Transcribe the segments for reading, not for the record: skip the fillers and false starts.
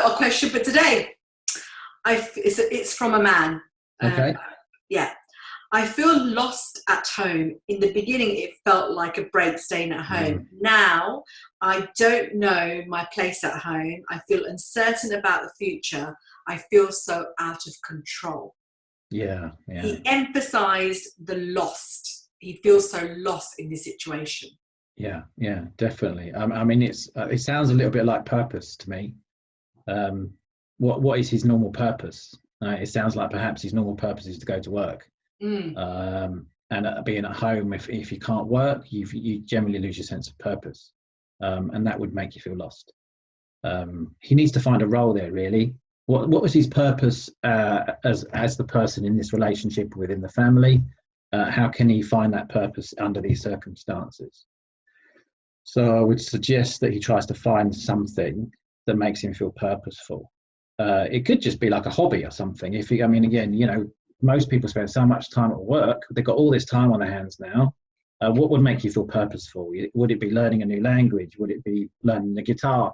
a question for today. It's from a man. Okay. Yeah. I feel lost at home. In the beginning, it felt like a break staying at home. Now, I don't know my place at home. I feel uncertain about the future. I feel so out of control. Yeah. He emphasized the lost. He feels so lost in this situation. Yeah, definitely. I mean, it sounds a little bit like purpose to me. What is his normal purpose? It sounds like perhaps his normal purpose is to go to work. And being at home, if you can't work, you generally lose your sense of purpose, and that would make you feel lost. He needs to find a role there, really. What was his purpose as the person in this relationship within the family? How can he find that purpose under these circumstances? So I would suggest that he tries to find something that makes him feel purposeful. It could just be like a hobby or something. Again, most people spend so much time at work. They've got all this time on their hands now. What would make you feel purposeful? Would it be learning a new language? Would it be learning the guitar?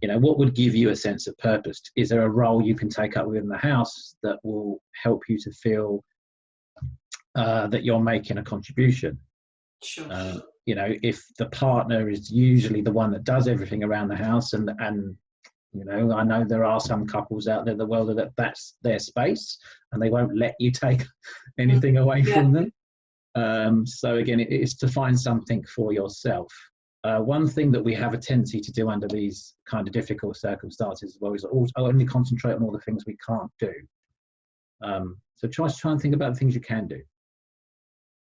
What would give you a sense of purpose? Is there a role you can take up within the house that will help you to feel that you're making a contribution? Sure. If the partner is usually the one that does everything around the house, and I know there are some couples out there in the world that's their space and they won't let you take anything away from them. So again, it is to find something for yourself. One thing that we have a tendency to do under these kind of difficult circumstances as well is only concentrate on all the things we can't do. So try and think about the things you can do.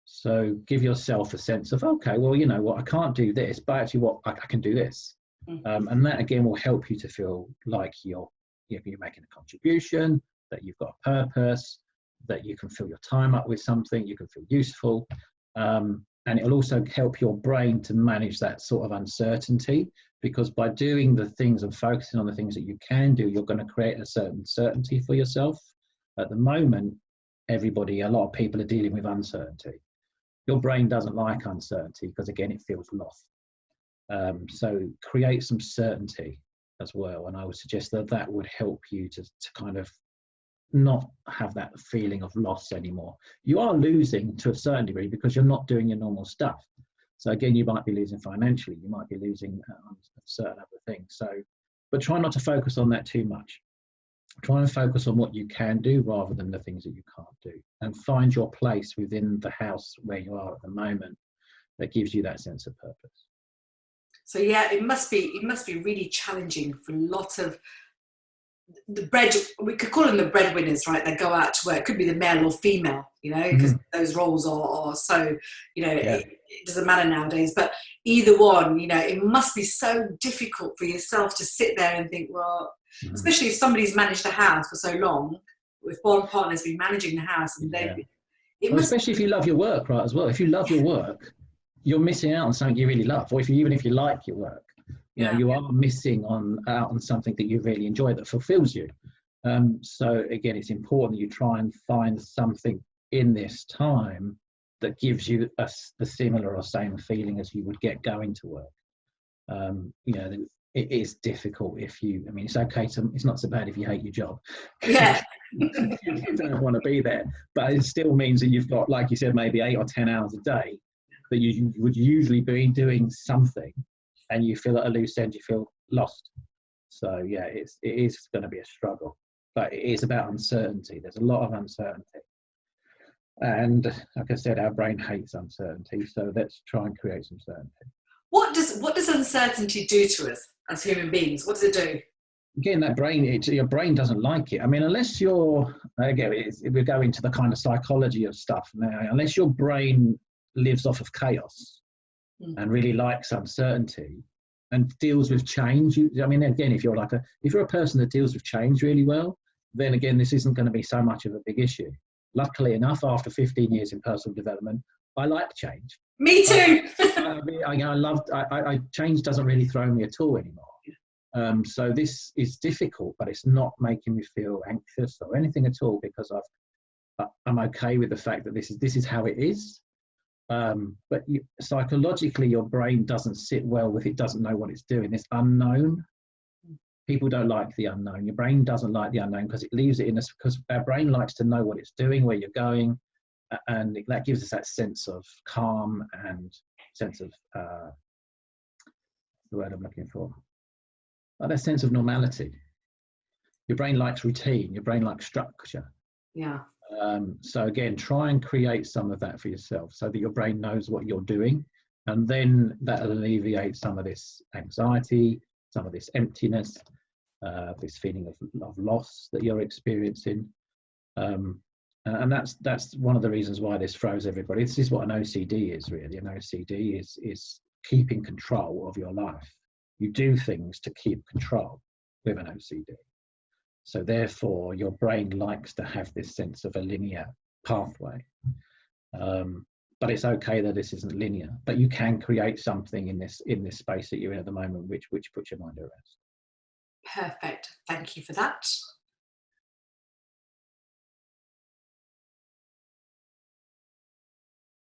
So give yourself a sense of, okay, well, you know what, I can't do this, but actually I can do this. And that again will help you to feel like you're making a contribution, that you've got a purpose, that you can fill your time up with something, you can feel useful. And it will also help your brain to manage that sort of uncertainty, because by doing the things and focusing on the things that you can do, you're going to create a certain certainty for yourself. At the moment, a lot of people are dealing with uncertainty. Your brain doesn't like uncertainty because, again, it feels lost. So create some certainty as well. And I would suggest that would help you to kind of not have that feeling of loss anymore. You are losing to a certain degree because you're not doing your normal stuff. So again, you might be losing financially, you might be losing on certain other things. But try not to focus on that too much. Try and focus on what you can do rather than the things that you can't do, and find your place within the house where you are at the moment that gives you that sense of purpose. So yeah, it must be really challenging for lots of we could call them the breadwinners, right? They go out to work. It could be the male or female, because those roles are so, it doesn't matter nowadays. But either one, it must be so difficult for yourself to sit there and think, well, especially if somebody's managed the house for so long, if one partner's been managing the house, and especially if you love your work, right? As well, if you love your work, you're missing out on something you really love, or even if you like your work. You are missing out on something that you really enjoy that fulfills you. So again, it's important that you try and find something in this time that gives you the similar or same feeling as you would get going to work. It is difficult it's okay it's not so bad if you hate your job. Yeah. You don't want to be there, but it still means that you've got, like you said, maybe 8 or 10 hours a day that you would usually be doing something, and you feel at a loose end, you feel lost. So yeah, it is going to be a struggle, but it is about uncertainty. There's a lot of uncertainty. And like I said, our brain hates uncertainty. So let's try and create some certainty. What does uncertainty do to us as human beings? What does it do? Again, your brain doesn't like it. Unless we go into the kind of psychology of stuff now, unless your brain lives off of chaos and really likes uncertainty and deals with change. Again, if you're a person that deals with change really well, then again, this isn't going to be so much of a big issue. Luckily enough, after 15 years in personal development, I like change. Me too. Change doesn't really throw me at all anymore. So this is difficult, but it's not making me feel anxious or anything at all, because I'm okay with the fact that this is how it is. But psychologically, your brain doesn't sit well with it, doesn't know what it's doing. It's unknown. People don't like the unknown. Your brain doesn't like the unknown because it leaves it in us, because our brain likes to know what it's doing, where you're going, and that gives us that sense of calm and sense of the word I'm looking for, that sense of normality. Your brain likes routine. Your brain likes structure. Yeah. So again, try and create some of that for yourself so that your brain knows what you're doing, and then that'll alleviate some of this anxiety, some of this emptiness, this feeling of loss that you're experiencing. And that's one of the reasons why this throws everybody. This is what an OCD is, really. An OCD is keeping control of your life. You do things to keep control with an OCD. So therefore, your brain likes to have this sense of a linear pathway. But it's okay that this isn't linear. But you can create something in this space that you're in at the moment, which puts your mind at rest. Perfect. Thank you for that.